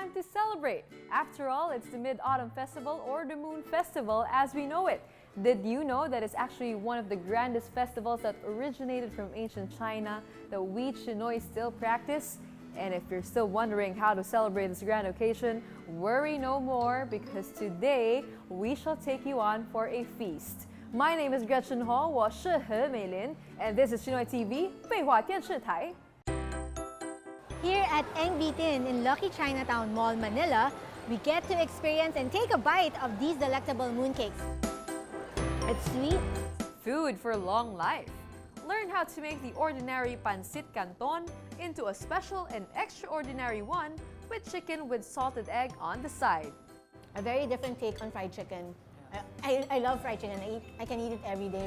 time to celebrate. After all, it's the Mid-Autumn Festival or the Moon Festival as we know it. Did you know that it's actually one of the grandest festivals that originated from ancient China that we Chinoy still practice? And if you're still wondering how to celebrate this grand occasion, worry no more because today we shall take you on for a feast. My name is Gretchen Ho, 我是何美玲, and this is Chinoy TV, 北华电视台. Here at Eng Bitin in Lucky Chinatown Mall, Manila, we get to experience and take a bite of these delectable mooncakes. It's sweet. Food for long life. Learn how to make the ordinary pancit canton into a special and extraordinary one with chicken with salted egg on the side. A very different take on fried chicken. I love fried chicken. I can eat it every day.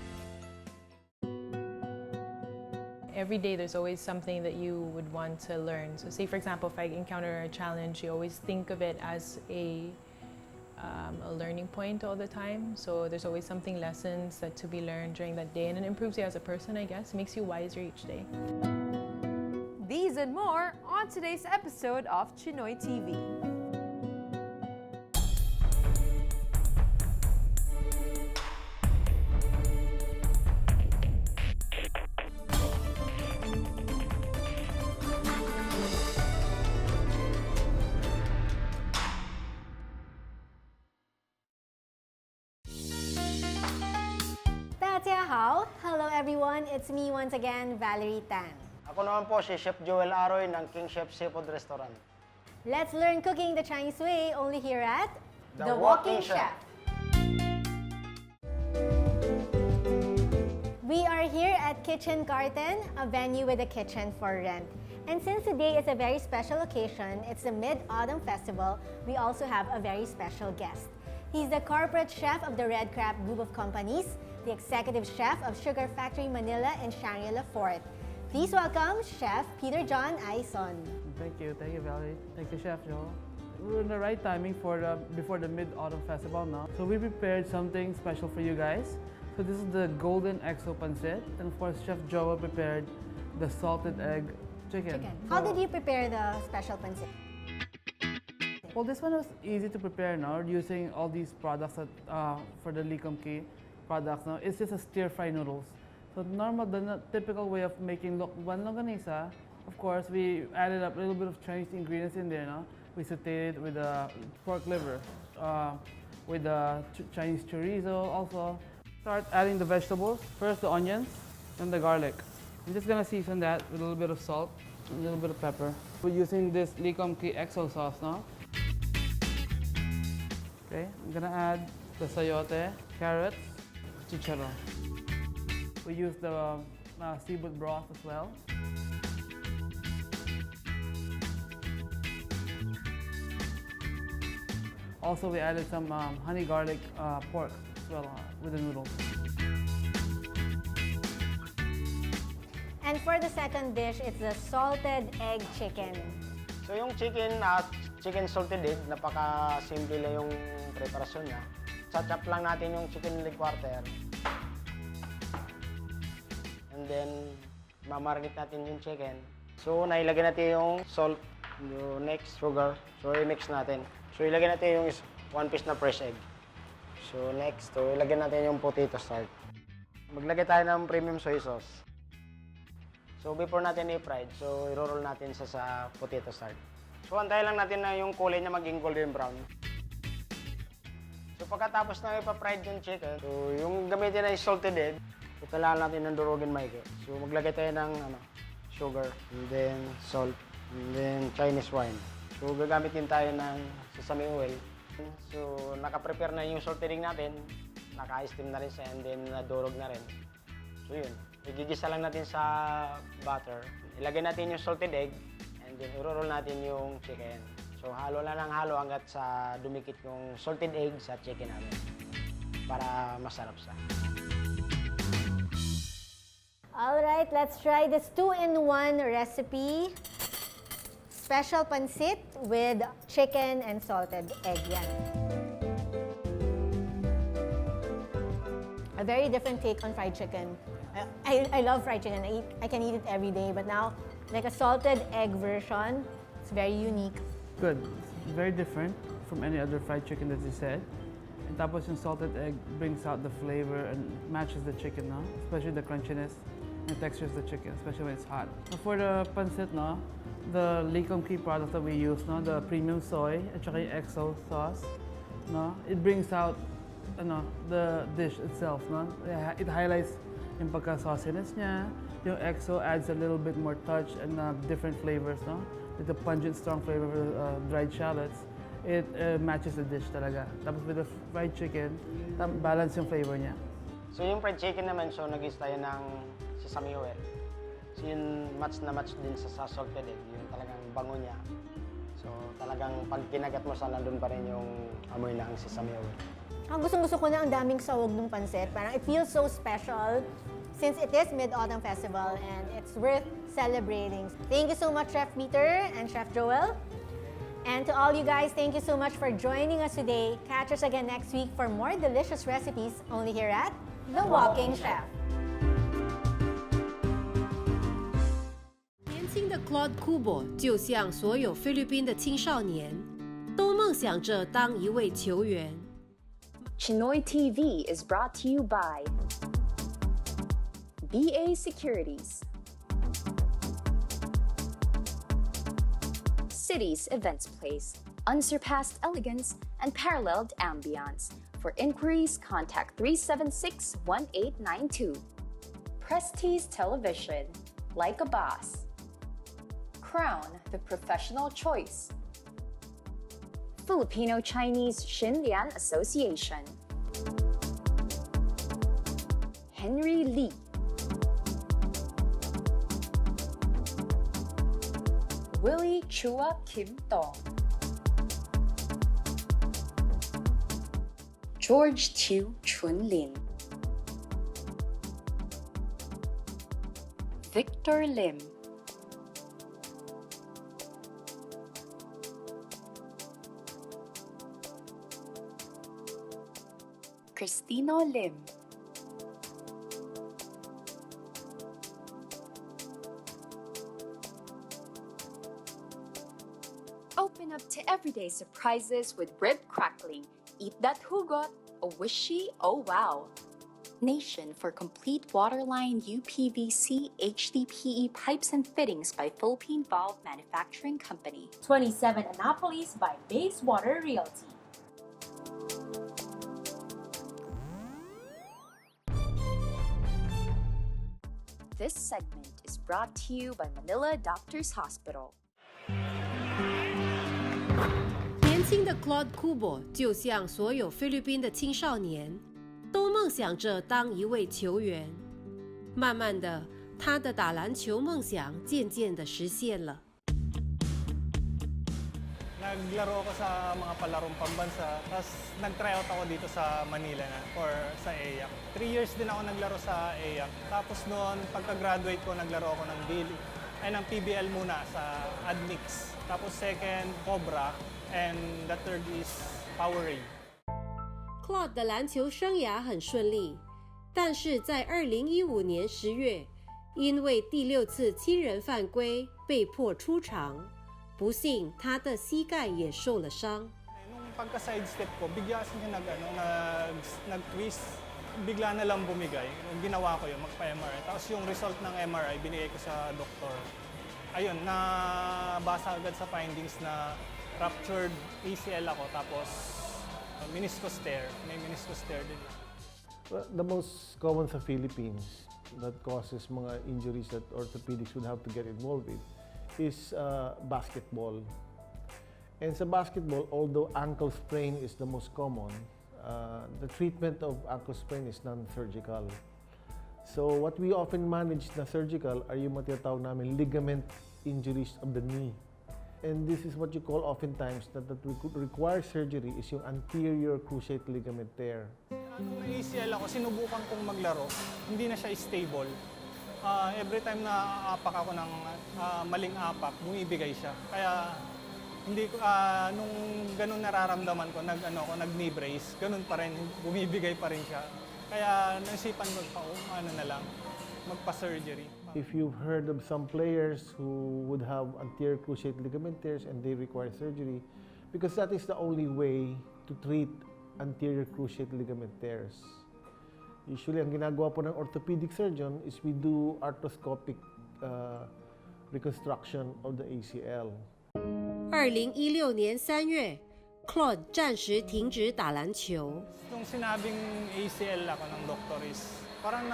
Every day there's always something that you would want to learn. So say for example, if I encounter a challenge, you always think of it as a learning point all the time. So there's always lessons that to be learned during that day, and it improves you as a person, I guess. It makes you wiser each day. These and more on today's episode of Chinoy TV. Hello everyone, it's me once again, Valerie Tan. Ako naman po si Chef Joel Aroy ng King Chef Seafood Restaurant. Let's learn cooking the Chinese way only here at The Walking Chef. We are here at Kitchen Garden, a venue with a kitchen for rent. And since today is a very special occasion, it's the Mid-Autumn Festival, we also have a very special guest. He's the corporate chef of the Red Crab Group of Companies, the executive chef of Sugar Factory Manila and Shangri-La Fort. Please welcome Chef Peter John Aison. Thank you, Valerie. Thank you, Chef Joe. We're in the right timing before the Mid-Autumn Festival now. So we prepared something special for you guys. So this is the golden exo pancit, and of course Chef Joe prepared the salted egg chicken. How did you prepare the special pancit? Well, this one was easy to prepare now, using all these products that, for the Likom Ki products now. It's just a stir-fry noodles. So the typical way of making one longanisa, of course, we added up a little bit of Chinese ingredients in there now. We sauteed it with pork liver, with Chinese chorizo also. Start adding the vegetables. First the onions and the garlic. I'm just gonna season that with a little bit of salt, a little bit of pepper. We're using this Likom Ki XO sauce now. Okay, I'm gonna add the sayote, carrots, chicharon. We use the seafood broth as well. Also, we added some honey garlic pork as well with the noodles. And for the second dish, it's the salted egg chicken. So yung chicken salted egg, napaka-simple lang yung preparasyon niya. Chop lang natin yung chicken leg quarter. And then, mamarinate natin yung chicken. So, nailagay natin yung salt, yung next sugar. So, i-mix natin. So, ilagay natin yung 1 piece na fresh egg. So, next, ilagay natin yung potato starch. Maglagay tayo ng premium soy sauce. So, before natin i-fried, so, i-roll natin sa potato starch. So, antayin lang natin na yung kulay niya maging golden brown. So, pagkatapos na ipa-fried yung chicken, so, yung gamitin na yung salted egg, so, kailangan natin ng durugin maigi. So, maglagay tayo ng sugar, and then salt, and then Chinese wine. So, gagamit din tayo ng sesame oil. So, naka-prepare na yung salted egg natin, naka-steam na rin siya, and then nadurog na rin. So, yun. Igigisa lang natin sa butter. Ilagay natin yung salted egg, and then i-roll natin yung chicken. So, halo lang ng halo hanggat sa dumikit yung salted egg sa chicken natin para masarap siya. Alright, let's try this 2-in-1 recipe. Special pancit with chicken and salted egg. Yan. A very different take on fried chicken. I love fried chicken. I can eat it every day, but now, like a salted egg version, it's very unique. Good. very different from any other fried chicken that you said. And tapos yung salted egg brings out the flavor and matches the chicken, no? Especially the crunchiness and textures of the chicken, especially when it's hot. For the pancit, no? The Likom Key product that we use, no? The premium soy at saka yung XO sauce, no? It brings out the dish itself, no? It highlights yung pagka-sauciness niya. Yung XO adds a little bit more touch and different flavors, no? With the pungent, strong flavor of dried shallots, it matches the dish talaga. Tapos with the fried chicken, balance yung flavor niya. So yung fried chicken naman, so nag-use tayo ng sesame oil. So yun match na match din sa salted egg, yung talagang bango niya. So talagang pag kinagat mo sana doon pa rin yung amoy ng sesame oil. Ang gustong-gusto ko na ang daming sahog ng pancit. Parang it feels so special since it is Mid-Autumn Festival and it's worth celebrating. Thank you so much, Chef Peter and Chef Joel. And to all you guys, thank you so much for joining us today. Catch us again next week for more delicious recipes only here at The Walking Chef. 年轻的 Claude Kubo 就像所有菲律宾的青少年，都梦想着当一位球员。 Chinoy TV is brought to you by BA Securities, Cities Events Place, unsurpassed elegance and paralleled ambiance. For inquiries, contact 376-1892. Prestige Television, like a boss. Crown, the professional choice. Filipino-Chinese Xinlian Association. Henry Lee. Willie Chua Kim Tong. George Chiu Chun Lin. Victor Lim. Cristino Lim. Open up to everyday surprises with rib crackling. Eat that hugot, a wishy, oh wow. Nation for complete waterline UPVC HDPE pipes and fittings by Philippine Valve Manufacturing Company. 27 Annapolis by Basewater Realty. This segment is brought to you by Manila Doctors Hospital. 年轻的 Claude Kubo 就像所有菲律宾的青少年，都梦想着当一位球员。慢慢的，他的打篮球梦想渐渐的实现了。 Naglaro ako sa mga palarong pambansa, tapos nag-tryout ako dito sa Manila na, or sa AIAC. 3 years din ako naglaro sa AIAC. Tapos noon, pagka-graduate ko, naglaro ako ng PBL muna sa Admix. Tapos second, Cobra, and the third is Powerade. Claude 的篮球生涯很顺利，但是在2015年10月，因为第6次亲人犯规被迫出场。 不幸，他的膝盖也受了伤。 Nung pagka-sidestep ko, bigla kasi siya nag-twist. Bigla na lang bumigay. Ginawa ko yun, magpa-MRI. Tapos yung result ng MRI, binigay ko sa doktor. Ayun, nabasa agad sa findings na ruptured ACL ako. Tapos meniscus tear. May meniscus tear din. Well, the most common sa Philippines that causes mga injuries that orthopedics would have to get involved with is basketball. And sa basketball, although ankle sprain is the most common, the treatment of ankle sprain is non-surgical. So what we often manage na surgical are yung matinatawag namin ligament injuries of the knee. And this is what you call oftentimes that we could require surgery is yung anterior cruciate ligament tear. Nung ACL ako, sinubukan kong maglaro. Hindi na siya stable. Every time na aapak ako ng maling apak, bumibigay siya. Kaya hindi ko nung ganun nararamdaman ko, nag-knee brace, ganun pa rin, bumibigay pa rin siya. Kaya naisipan ko magpa-surgery. If you've heard of some players who would have anterior cruciate ligament tears and they require surgery, because that is the only way to treat anterior cruciate ligament tears. Usually, ang ginagawa po ng orthopedic surgeon is we do arthroscopic reconstruction of the ACL. 2016年3月 Claude 暂时停止打篮球。 Nung sinabing ACL ako ng doktor is, parang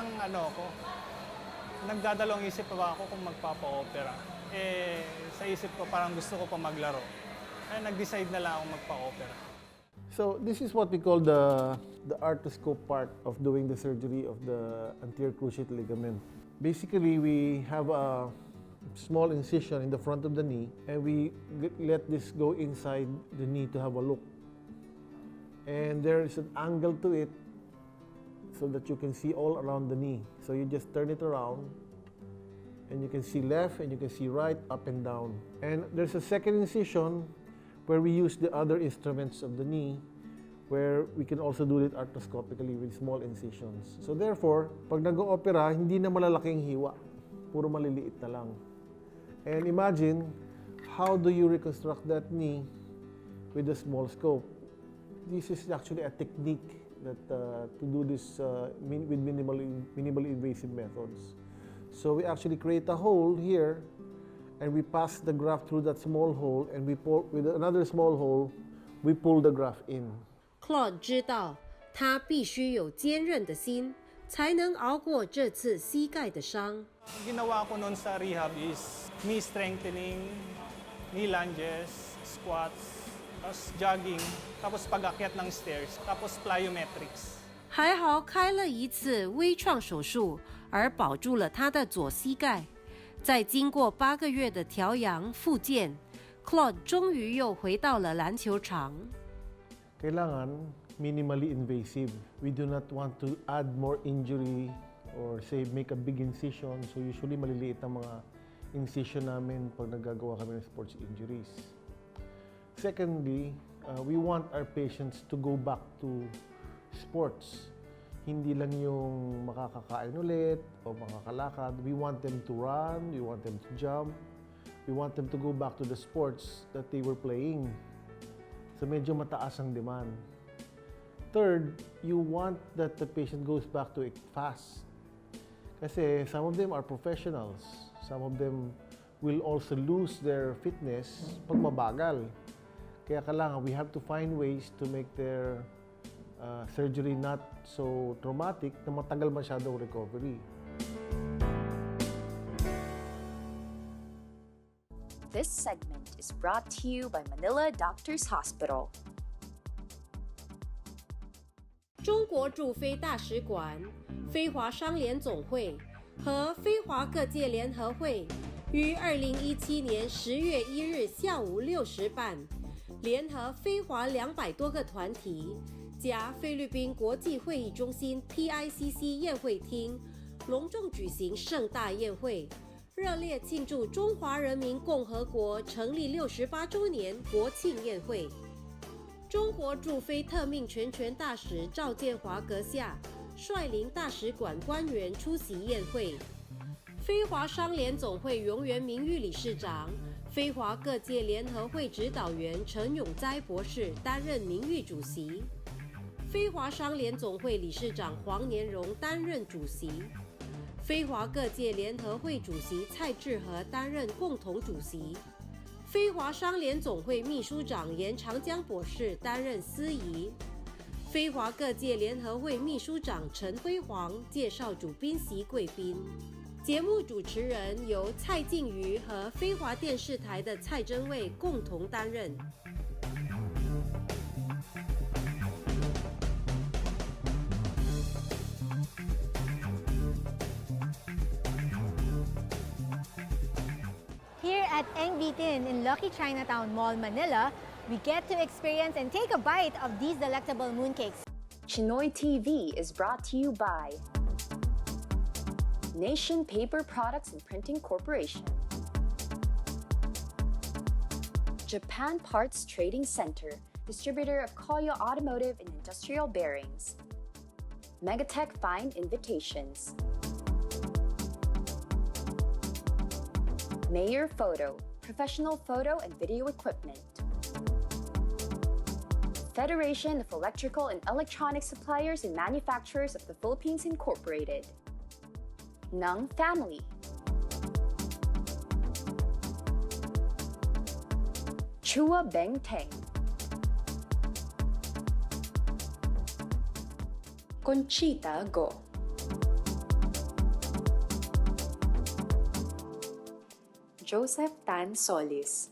nagdadalawang isip pa ba ako kung magpapa-opera. Sa isip ko parang gusto ko pa maglaro. Kaya nag-decide na lang ako magpa-opera. So this is what we call the arthroscope part of doing the surgery of the anterior cruciate ligament. Basically, we have a small incision in the front of the knee, and we let this go inside the knee to have a look. And there is an angle to it so that you can see all around the knee. So you just turn it around, and you can see left and you can see right, up and down. And there's a second incision where we use the other instruments of the knee, where we can also do it arthroscopically with small incisions. So therefore, pag nag-o-opera, hindi na malalaking hiwa. Puro maliliit na lang. And imagine, how do you reconstruct that knee with a small scope? This is actually a technique that to do this with minimally invasive methods. So we actually create a hole here, and we pass the graft through that small hole, and we pull with another small hole, we pull the graft in. Claude 知道他必须有坚韧的心，才能熬过这次膝盖的伤。 Ginawa ko noon sa rehab is knee strengthening, knee lunges, squats, tapos jogging, tapos pag-akyat ng stairs, tapos plyometrics. 还好开了一次微创手术，而保住了他的左膝盖。在经过8个月的调养复健 ，Claude 终于又回到了篮球场。 Kailangan minimally invasive. We do not want to add more injury or say make a big incision. So usually maliliit ang mga incision namin pag nagagawa kami ng sports injuries. Secondly, we want our patients to go back to sports. Hindi lang yung makakakain ulit o makakalakad. We want them to run, we want them to jump. We want them to go back to the sports that they were playing. So medyo mataas ang demand. Third, you want that the patient goes back to it fast. Kasi some of them are professionals. Some of them will also lose their fitness pag mabagal. Kaya kailangan, we have to find ways to make their surgery not so traumatic na matagal masyadong recovery. This segment is brought to you by Manila Doctors Hospital. 中国驻非大使馆、非华商联总会和非华各界联合会于2017年10月1日下午6时半，联合非华200多个团体，加菲律宾国际会议中心 PICC 宴会厅，隆重举行盛大宴会，热烈庆祝中华人民共和国成立68周年国庆宴会。中国驻非特命全权大使赵建华阁下率领大使馆官员出席宴会。非华商联总会永远名誉理事长、非华各界联合会指导员陈永哉博士担任名誉主席，非华商联总会理事长黄年荣担任主席，非华各界联合会主席蔡志和担任共同主席。非华商联总会秘书长严长江博士担任司仪，非华各界联合会秘书长陈辉煌介绍主宾席贵宾。节目主持人由蔡静瑜和非华电视台的蔡珍蔚共同担任。Here at Engbitin in Lucky Chinatown Mall, Manila, we get to experience and take a bite of these delectable mooncakes. Chinoy TV is brought to you by Nation Paper Products and Printing Corporation, Japan Parts Trading Center, distributor of Koyo Automotive and Industrial Bearings, Megatech Fine Invitations, Mayor Photo, professional photo and video equipment, Federation of Electrical and Electronic Suppliers and Manufacturers of the Philippines Incorporated. Nung Family. Chua Beng Teng. Conchita Go. Joseph Tan Solis.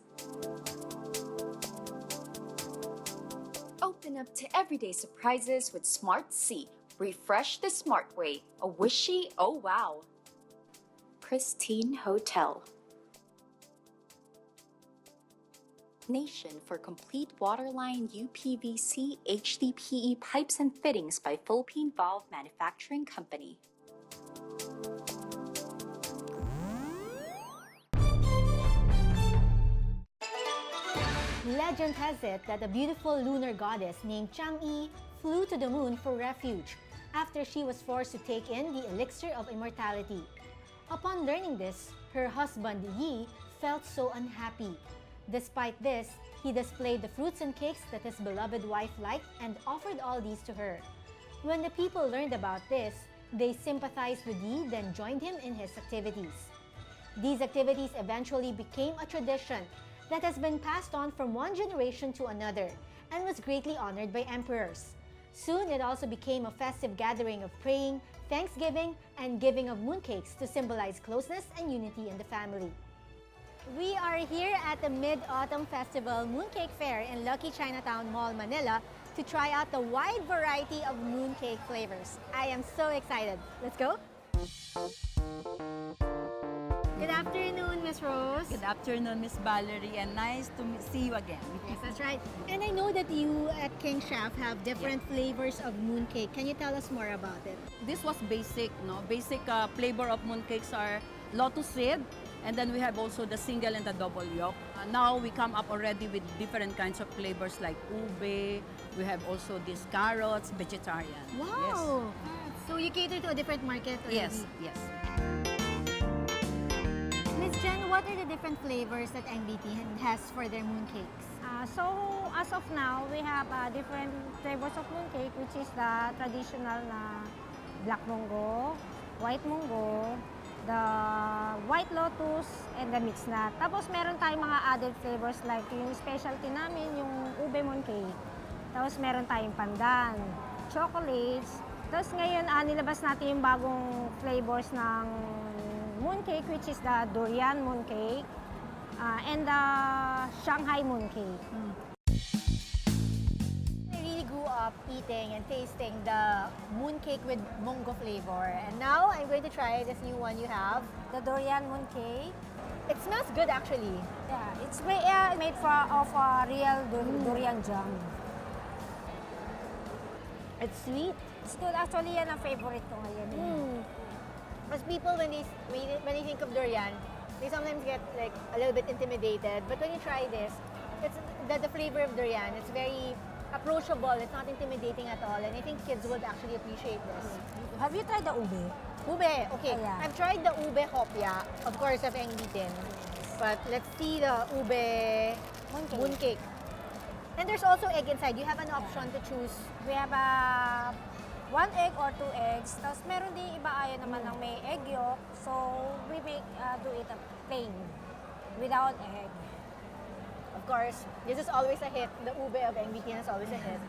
Open up to everyday surprises with Smart C. Refresh the smart way. A wishy, oh wow. Pristine Hotel. Nation for complete waterline UPVC HDPE pipes and fittings by Philippine Valve Manufacturing Company. Legend has it that a beautiful lunar goddess named Chang'e flew to the moon for refuge after she was forced to take in the elixir of immortality. Upon learning this, her husband Yi felt so unhappy. Despite this, he displayed the fruits and cakes that his beloved wife liked and offered all these to her. When the people learned about this, they sympathized with Yi, then joined him in his activities. These activities eventually became a tradition that has been passed on from one generation to another and was greatly honored by emperors. Soon, it also became a festive gathering of praying, thanksgiving, and giving of mooncakes to symbolize closeness and unity in the family. We are here at the Mid-Autumn Festival Mooncake Fair in Lucky Chinatown Mall, Manila to try out the wide variety of mooncake flavors. I am so excited. Let's go! Good afternoon, Miss Rose. Good afternoon, Miss Valerie, and nice to see you again. Yes, that's right. And I know that you at King Chef have different flavors of mooncake. Can you tell us more about it? This was basic, no? Basic flavor of mooncakes are lotus seed, and then we have also the single and the double yolk. Now we come up already with different kinds of flavors like ube. We have also these carrots, vegetarian. Wow! So you cater to a different market already? Yes, yes. Miss Jen, what are the different flavors that NBT has for their mooncakes? So as of now, we have different flavors of mooncake, which is the traditional na black mungo, white mungo, the white lotus, and the mixed nut. Tapos meron tayong mga added flavors like yung specialty namin, yung ube mooncake. Tapos meron tayong pandan, chocolates. Tapos ngayon, nilabas natin yung bagong flavors ng mooncake, which is the durian mooncake and the Shanghai mooncake. I really grew up eating and tasting the mooncake with mango flavor. And now I'm going to try this new one you have. The durian mooncake. It smells good actually. Yeah, it's made of real durian jam. It's sweet. It's good. Actually, yan ang favorite ko ngayon. Because people, when they think of durian, they sometimes get like a little bit intimidated. But when you try this, it's the flavor of durian. It's very approachable. It's not intimidating at all. And I think kids would actually appreciate this. Have you tried the ube? Ube, okay. Yeah. I've tried the ube hopya, of course, of Engbitin. But let's see the ube mooncake. And there's also egg inside. You have an option to choose. We have 1 egg or 2 eggs. Tapos meron din iba ayaw naman ng may egg yolk. So we do it plain, without egg. Of course, this is always a hit. The ube of Engbitin is always a hit.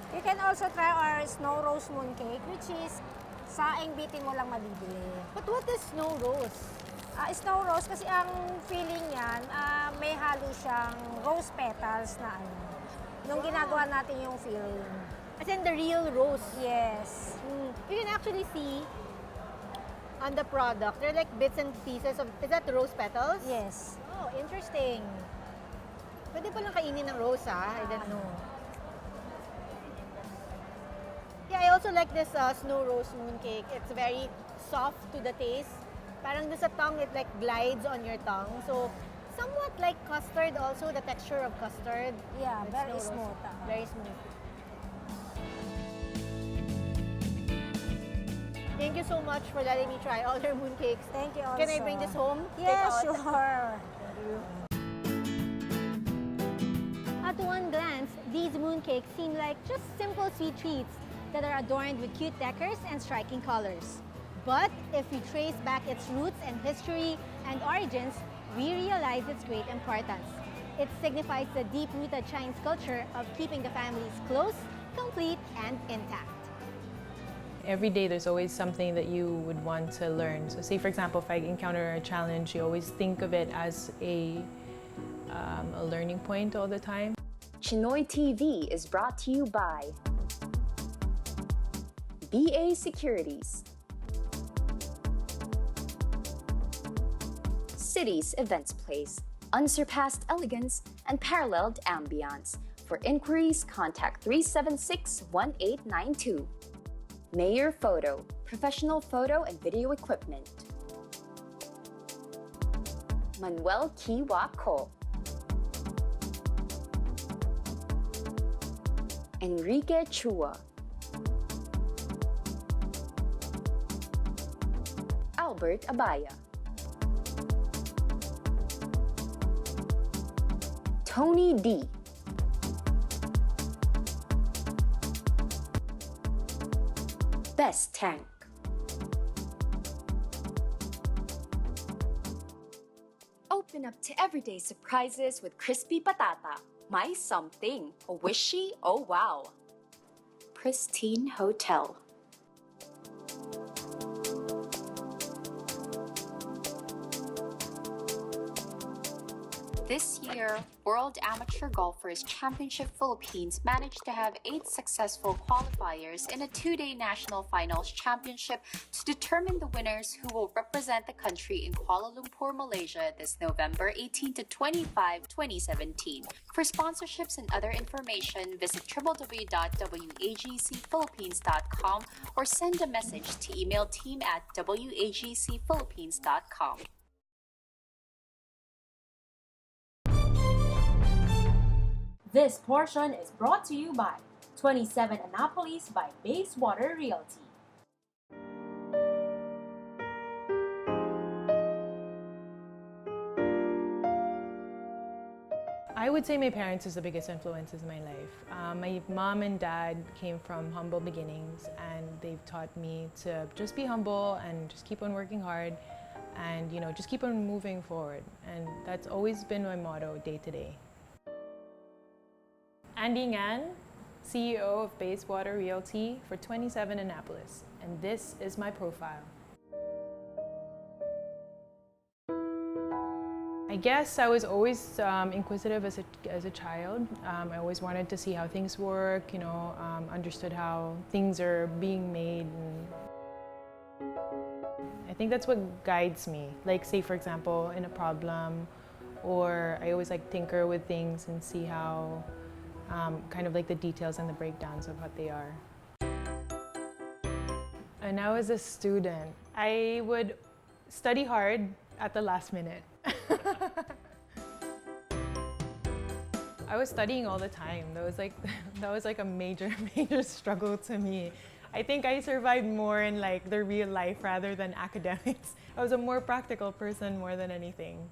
You can also try our snow rose mooncake, which is sa Engbitin mo lang mabibili. But what is snow rose? Snow rose kasi ang feeling niyan, may halo siyang rose petals na ano. Nung ginagawa natin yung filling. As in the real rose? Yes. You can actually see on the product, there are like bits and pieces of, is that rose petals? Yes. Oh, interesting. Pwede palang kainin ng rose, I didn't know. Yeah, I also like this snow rose mooncake. It's very soft to the taste. Parang sa tongue, it like glides on your tongue. So, somewhat like custard also, the texture of custard. Yeah, very snow rose. smooth. Very smooth. Thank you so much for letting me try all your mooncakes. Thank you also. Can I bring this home? Yeah, Take out? sure. At one glance, these mooncakes seem like just simple sweet treats that are adorned with cute decors and striking colors. But if we trace back its roots and history and origins, we realize its great importance. It signifies the deep-rooted Chinese culture of keeping the families close, complete, and intact. Every day there's always something that you would want to learn. So say for example, if I encounter a challenge, you always think of it as a learning point all the time. Chinoy TV is brought to you by BA Securities, Cities Events Place, unsurpassed elegance and paralleled ambiance. For inquiries, contact 376-1892. Mayor Photo, professional photo and video equipment. Manuel Kiwako. Enrique Chua. Albert Abaya. Tony D. Best Tank. Open up to everyday surprises with crispy patata. My something. A wishy, oh wow. Pristine Hotel. This year, World Amateur Golfers Championship Philippines managed to have 8 successful qualifiers in a 2-day national finals championship to determine the winners who will represent the country in Kuala Lumpur, Malaysia this November 18 to 25, 2017. For sponsorships and other information, visit www.wagcphilippines.com or send a message to email team@wagcphilippines.com. This portion is brought to you by 27 Annapolis by Basewater Realty. I would say my parents is the biggest influences in my life. My mom and dad came from humble beginnings, and they've taught me to just be humble and just keep on working hard and just keep on moving forward. And that's always been my motto day to day. Andy Ngan, CEO of Basewater Realty for 27 Annapolis, and this is my profile. I guess I was always inquisitive as a child. I always wanted to see how things work, understood how things are being made. And I think that's what guides me. Like say for example, in a problem, or I always tinker with things and see how kind of the details and the breakdowns of what they are. And I was a student. I would study hard at the last minute. I was studying all the time. That was a major struggle to me. I think I survived more in the real life rather than academics. I was a more practical person more than anything.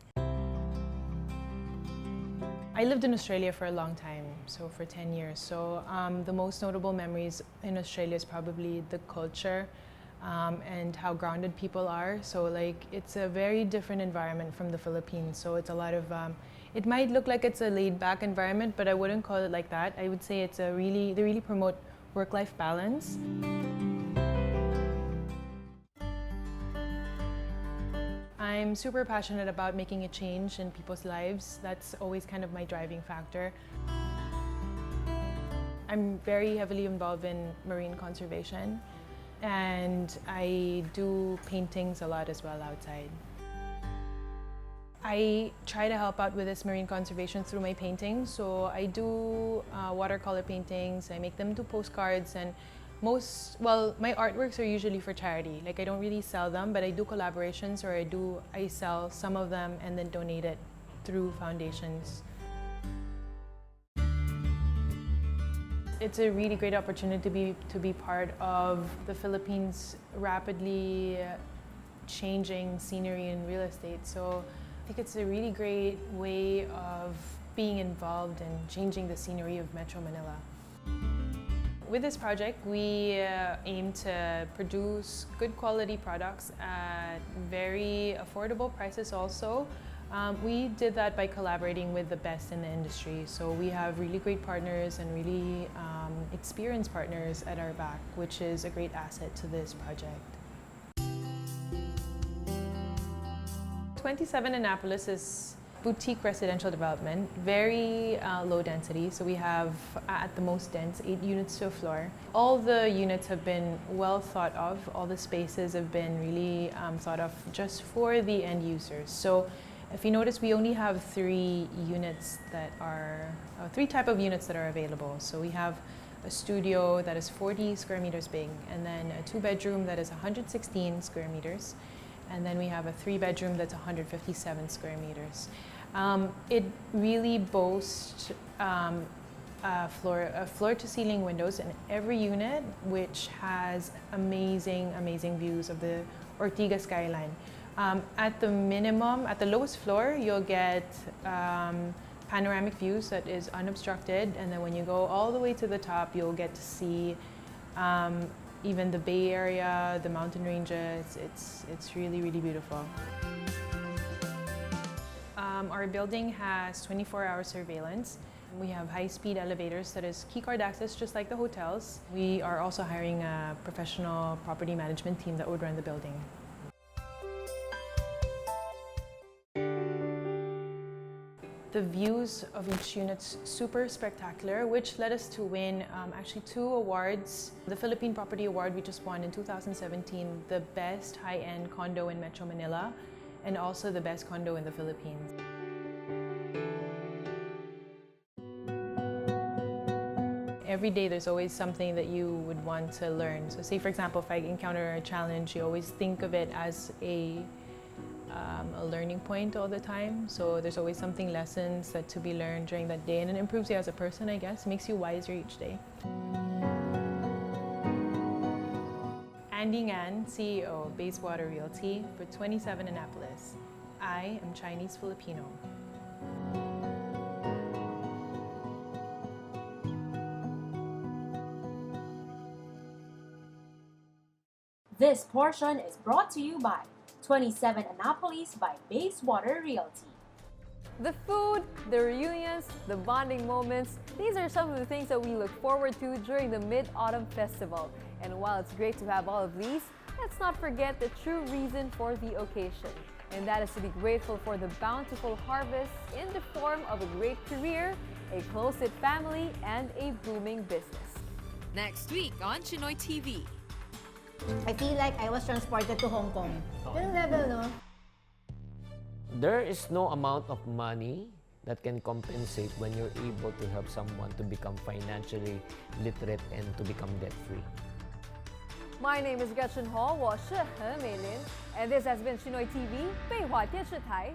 I lived in Australia for a long time, so for 10 years. So the most notable memories in Australia is probably the culture and how grounded people are. So it's a very different environment from the Philippines. So it's a lot of, it might look like it's a laid-back environment, but I wouldn't call it like that. I would say they really promote work-life balance. I'm super passionate about making a change in people's lives. That's always kind of my driving factor. I'm very heavily involved in marine conservation, and I do paintings a lot as well outside. I try to help out with this marine conservation through my paintings. So I do watercolor paintings, I make them into postcards, and my artworks are usually for charity. I don't really sell them, but I do collaborations, or I sell some of them and then donate it through foundations. It's a really great opportunity to be part of the Philippines' rapidly changing scenery in real estate. So I think it's a really great way of being involved in changing the scenery of Metro Manila. With this project, we aim to produce good quality products at very affordable prices also. We did that by collaborating with the best in the industry. So we have really great partners and really experienced partners at our back, which is a great asset to this project. 27 Annapolis is boutique residential development, very low density. So we have, at the most dense, 8 units to a floor. All the units have been well thought of. All the spaces have been really thought of just for the end users. So if you notice, we only have 3 units that are, 3 type of units that are available. So we have a studio that is 40 square meters big, and then a 2-bedroom that is 116 square meters. And then we have a 3-bedroom that's 157 square meters. It really boasts floor-to-ceiling windows in every unit, which has amazing views of the Ortiga skyline. At the minimum, at the lowest floor, you'll get panoramic views that is unobstructed, and then when you go all the way to the top, you'll get to see even the Bay Area, the mountain ranges. It's really beautiful. Our building has 24-hour surveillance. We have high-speed elevators that is keycard access, just like the hotels. We are also hiring a professional property management team that would run the building. The views of each unit's super spectacular, which led us to win actually 2 awards. The Philippine Property Award we just won in 2017, the best high-end condo in Metro Manila, and also the best condo in the Philippines. Every day there's always something that you would want to learn. So say for example, if I encounter a challenge, you always think of it as a learning point all the time. So there's always lessons that to be learned during that day, and it improves you as a person, I guess. It makes you wiser each day. Andy Ngan, CEO of Bayswater Realty for 27 Annapolis. I am Chinese Filipino. This portion is brought to you by 27 Annapolis by Bayswater Realty. The food, the reunions, the bonding moments, these are some of the things that we look forward to during the Mid-Autumn Festival. And while it's great to have all of these, let's not forget the true reason for the occasion. And that is to be grateful for the bountiful harvest in the form of a great career, a close-knit family, and a booming business. Next week on Chinoy TV. I feel like I was transported to Hong Kong. Ganun level, no? There is no amount of money that can compensate when you're able to help someone to become financially literate and to become debt-free. My name is Gretchen Hall, 我是何美玲, and this has been Chinoy TV, 北华电视台